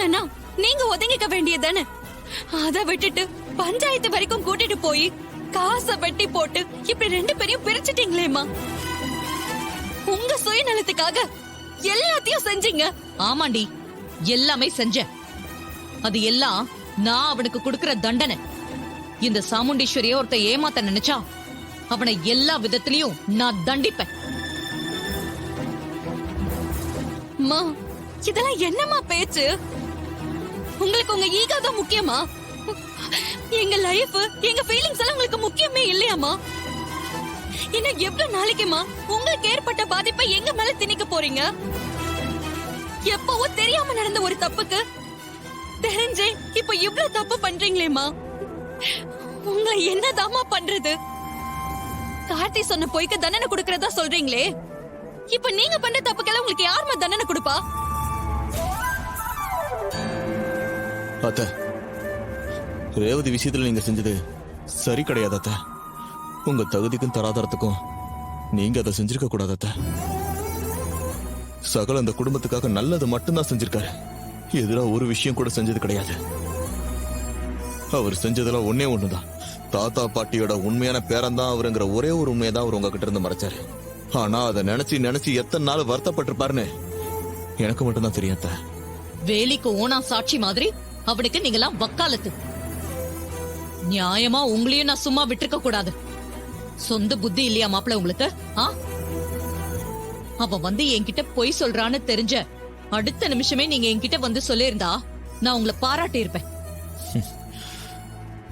முடியலன்னா நீங்க ஒதுங்கிக்க வேண்டியதானே. அத விட்டுட்டு பஞ்சாயத்து வரைக்கும் கூட்டிட்டு போய் காசை வெட்டி போட்டு இப்படி ரெண்டு பேரையும் பிரிச்சிட்டீங்களேம்மா. உங்க சுயநலத்துக்காக எல்லாத்தையும் செஞ்சீங்க. ஆமாண்டி, எல்லாமே செஞ்ச. அது எல்லாம் நான் அவனுக்கு கொடுக்கிற தண்டனை. இந்த சாமுண்டீஸ்வரிய ஒருத்த ஏமாத்த நினைச்சா அவனை எல்லா விதத்திலையும் நான் தண்டிப்பேன். அம்மா, இதெல்லாம் என்னம்மா பேச்சு? உங்களுக்கு உங்க ஈகோ தான் முக்கியமா? எங்க லைஃப், எங்க ஃபீலிங்ஸ் எல்லாம் உங்களுக்கு முக்கியமே இல்லையாமா? இன்னும் எவ்வளவு நாளைக்குமா உங்களுக்கு ஏற்பட்ட பாதிப்பை எங்க மேல திணிக்க போறீங்க? எப்பவோ தெரியாம நடந்த ஒரு தப்புக்கு தெரிஞ்சே இப்ப இவ்வளவு தப்பு பண்றீங்களேமா. உங்களை என்னதாமா பண்றது? கார்த்தி சொன்ன பொய்க்கு தண்டனை கொடுக்கறதா சொல்றீங்களே, இப்ப நீங்க பண்ண தப்புக்கெல்லாம் உங்களுக்கு யாருமா தண்டனை கொடுப்பா? அத்த, ரேவதி விஷயத்துல நீங்க செஞ்சது சரி கிடையாது அத்த. உங்க தகுதிக்கும் தராதரத்துக்கும் நீங்க அதை செஞ்சிருக்க கூடாது அத்த. சகல அந்த குடும்பத்துக்காக நல்லது மட்டும்தான் செஞ்சிருக்காரு. எதிரா ஒரு விஷயம் கூட செஞ்சது கிடையாது. அவர் செஞ்சதெல்லாம் ஒன்னே ஒண்ணுதான். தாத்தா பாட்டியோட உண்மையான பேரன் அவருங்கிற ஒரே ஒரு உண்மையதான் அவர் உங்ககிட்ட இருந்து மறைச்சாரு. ஆனா அதை நினைச்சு நினைச்சு எத்தனை நாள் வருத்தப்பட்டிருப்பாருன்னு எனக்கு மட்டும்தான் தெரியும் அத்த. வேலிக்கு ஓனா சாட்சி மாதிரி அவனுக்கு நீங்களாம் வக்காலத்து. நியாயமா உங்களையும் நான் சும்மா விட்டுருக்க கூடாது. சொந்த புத்தி இல்லையா மாப்பிள்ள உங்களுக்கு? அவன் வந்து என்கிட்ட பொய் சொல்றான்னு தெரிஞ்ச அடுத்த நிமிஷமே நீங்க என்கிட்ட வந்து சொல்லியிருந்தா நான் உங்களை பாராட்டி இருப்பேன்.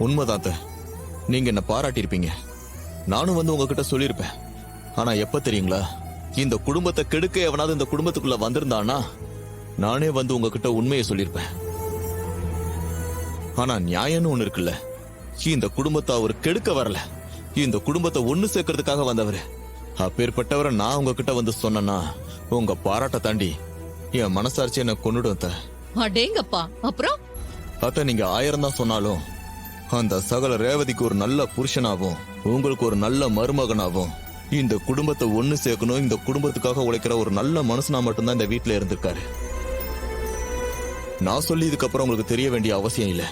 உண்மைதான் அத்த, நீங்க என்ன பாராட்டி இருப்பீங்க, நானும் வந்து உங்ககிட்ட சொல்லியிருப்பேன். ஆனா எப்ப தெரியுங்களா, இந்த குடும்பத்தை கெடுக்க எவனாவது இந்த குடும்பத்துக்குள்ள வந்திருந்தானா நானே வந்து உங்ககிட்ட உண்மையை சொல்லியிருப்பேன். ஆனா நியாயம்னு ஒண்ணு இருக்குல்ல. இந்த குடும்பத்தை அவர் கெடுக்க வரல, இந்த குடும்பத்தை ஒண்ணு சேர்க்கறதுக்காக வந்தவரு. அப்பேற்பட்டவரை நான் உங்ககிட்ட வந்து சொன்னா உங்க பாராட்ட தாண்டி என் மனசாட்சி என்ன கொன்னுடும். அடேங்கப்பா. அப்புறம் அத்த, நீங்க 1000 தான் சொன்னாலும் அந்த சகல ரேவதிக்கு ஒரு நல்ல புருஷனாவும் உங்களுக்கு ஒரு நல்ல மருமகனாவும் இந்த குடும்பத்தை ஒண்ணு சேர்க்கணும், இந்த குடும்பத்துக்காக உழைக்கிற ஒரு நல்ல மனுஷனா மட்டும்தான் இந்த வீட்டுல இருந்திருக்காரு. நான் சொல்லி இதுக்கு அப்புறம் உங்களுக்கு தெரிய வேண்டிய அவசியம் இல்ல.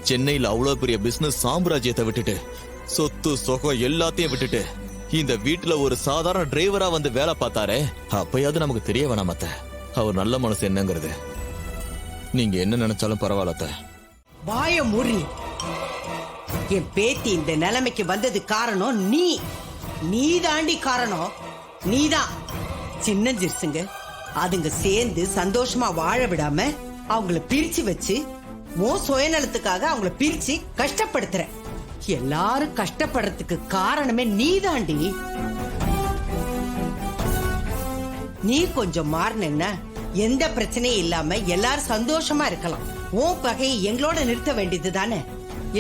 சென்னையில அவ்வளவு பெரிய பிசினஸ் சாம்ராஜ்யத்தை விட்டுட்டு, சொத்து சொகம் எல்லாத்தையும் விட்டுட்டு இந்த வீட்டுல ஒரு சாதாரண டிரைவரா வந்து வேலை பார்த்தாரே, அப்பயாவது நமக்கு தெரிய வேணாம் அத்த அவர் நல்ல மனசு என்னங்கிறது. நீங்க என்ன நினைச்சாலும் பரவாயில்ல. வாய மூடி. என் பேத்தி இந்த நிலைமைக்கு வந்தது காரணம் நீ தாண்டி காரணம். நீதான். சின்னஞ்சிருச்சுங்க அதுங்க சேர்ந்து சந்தோஷமா வாழ விடாம அவங்கள பிரிச்சு வச்சு உன் சுயநலத்துக்காக அவங்கள பிரிச்சு கஷ்டப்படுத்துற. எல்லாரும் கஷ்டப்படுறதுக்கு காரணமே நீ தாண்டி. நீ கொஞ்சம் மாறின எந்த பிரச்சனையும் இல்லாம எல்லாரும் சந்தோஷமா இருக்கலாம். உன் பகையை எங்களோட நிறுத்த வேண்டியது தானே.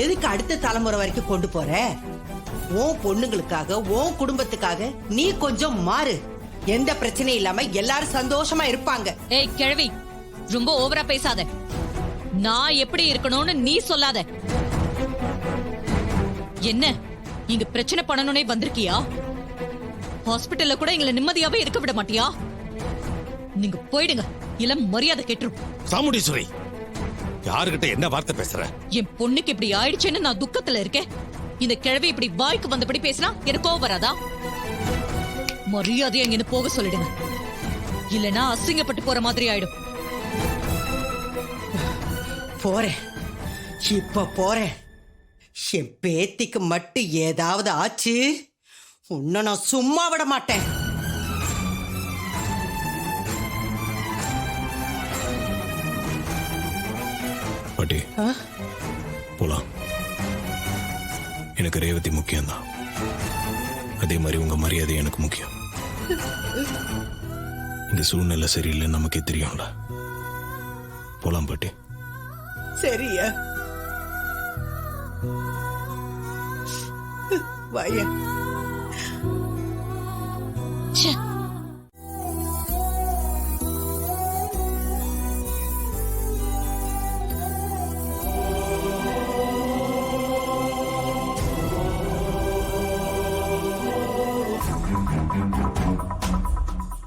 எதுக்கு அடுத்த தலைமுறை வரைக்கும் கொண்டு போற? உன் பொண்ணுங்களுக்காக உன் குடும்பத்துக்காக நீ கொஞ்சம் மாறு. எந்த பிரச்சனையும் இல்லாம எல்லாரும் சந்தோஷமா இருப்பாங்க. ஏய் கிழவி, ரொம்ப ஓவரா பேசாத. நான் எப்படி இருக்கணும்னு நீ சொல்லாத. என்ன இங்க பிரச்சனை பண்ணணும்னே வந்திருக்கியா? ஹாஸ்பிட்டல்ல கூட எங்களை நிம்மதியாவே இருக்க விட மாட்டியா? நீங்க போயிடுங்க, இல்ல மரியாதை கெட்டுரும். சாமுண்டீஸ்வரி, யாருகிட்ட என்ன வார்த்தை பேசுற? என் பொண்ணுக்கு இப்படி ஆயிடுச்சேன்னு நான் துக்கத்துல இருக்கேன். இந்த கிழவி இப்படி வாய்க்கு வந்தபடி பேசினா எனக்கு கோவம் வராதா? மரியாதையா இங்க போக சொல்லிடுங்க, இல்லனா அசிங்கப்பட்டு போற மாதிரி ஆயிடும். போறேன், இப்ப போறேன். என் பேத்திக்கு மட்டும் ஏதாவது ஆச்சு உன்னை நான் சும்மா விட மாட்டேன். பாட்டி போலாம். எனக்கு ரேவதி முக்கியம்தான், அதே மாதிரி உங்க மரியாதை எனக்கு முக்கியம். இந்த சூழ்நிலை சரியில்லைன்னு நமக்கே தெரியும்ல. போலாம் பாட்டி. சரியா வாயா.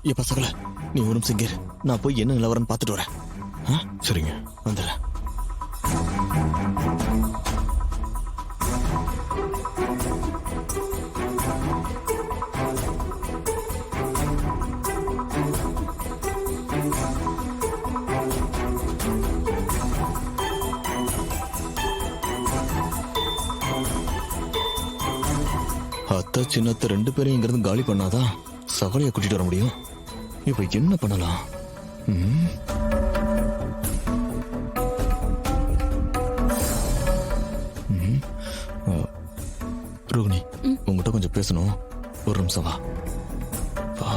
எப்ப சகல, நீ ஒரு நிமிஷம் இரு, நான் போய் என்ன நிலவரன்னு பாத்துட்டு வரேன். சரிங்க. வந்துடுறேன். அத்தை சின்னத்தை 2 பேரும் இங்கிருந்து காலி பண்ணாதான் சகலையை கூட்டிட்டு வர முடியும். இப்ப என்ன பண்ணலாம்? ம்? ம். ரோகிணி, உங்ககிட்ட கொஞ்சம் பேசணும். ஒரு நிமிஷம் வா. வா.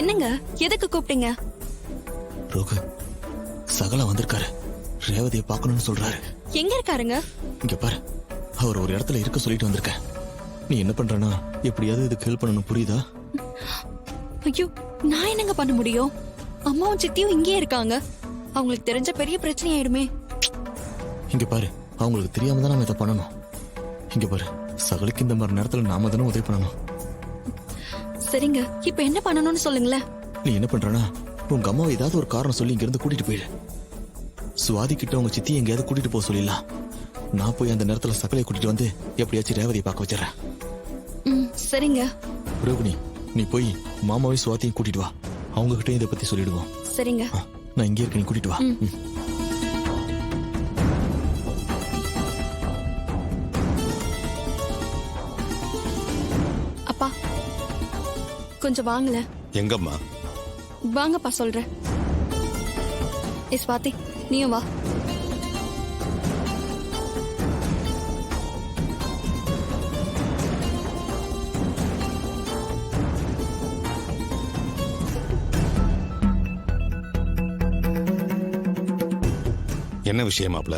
என்னங்க, எதுக்கு கூப்பிட்டீங்க? ரோகு, சகலா வந்திருக்காரு. ரேவதியை பார்க்கணும்னு சொல்றாரு. எங்க இருக்காருங்க? இங்க பாரு, அவர் ஒரு இடத்துல இருக்க சொல்லிட்டு வந்திருக்கேன். நீ என்ன பண்றனா எப்படியாவது இதுக்கு ஹெல்ப் பண்ணணும், புரியுதா? ஐயோ, நான் என்னங்க பண்ண முடியும்? அம்மாவும் சித்தியும் இங்கே இருக்காங்க. அவங்களுக்கு தெரிஞ்ச பெரிய பிரச்சனை ஆயிடுமே. இங்க பாரு, அவங்களுக்கு தெரியாம தான் நாம இதை பண்ணணும். இங்க பாரு, சகலுக்கு இந்த மாதிரி நேரத்துல நாம தானே உதவி பண்ணணும். சரிங்க, இப்ப என்ன பண்ணணும்னு சொல்லுங்களேன். நீ என்ன பண்றனா, உங்க அம்மாவை ஏதாவது ஒரு காரணம் சொல்லி இங்க இருந்து கூட்டிட்டு போயிடு. சுவாதி கிட்ட உங்க சித்தி எங்கேயாவது கூட்டிட்டு போக சொல்லிடலாம். நான் போய் அந்த நேரத்துல சகலை கூட்டிட்டு வந்து எப்படியாச்சும் ரேவதியை பார்க்க வச்சிடறேன். சரிங்க. ரோகிணி, நீ போய் மாமாவை சுவாதியும் கூட்டிட்டு வா. அவங்க கிட்ட இதை பத்தி சொல்லிடுவோம். சரிங்க. நான் இங்கே இருக்க, நீ கூட்டிட்டு வா. அப்பா கொஞ்சம் வாங்கல. எங்கம்மா? வாங்கப்பா சொல்றேன். ஸ்வாதி, நீயும் வா. என்ன விஷயம் மாப்ள?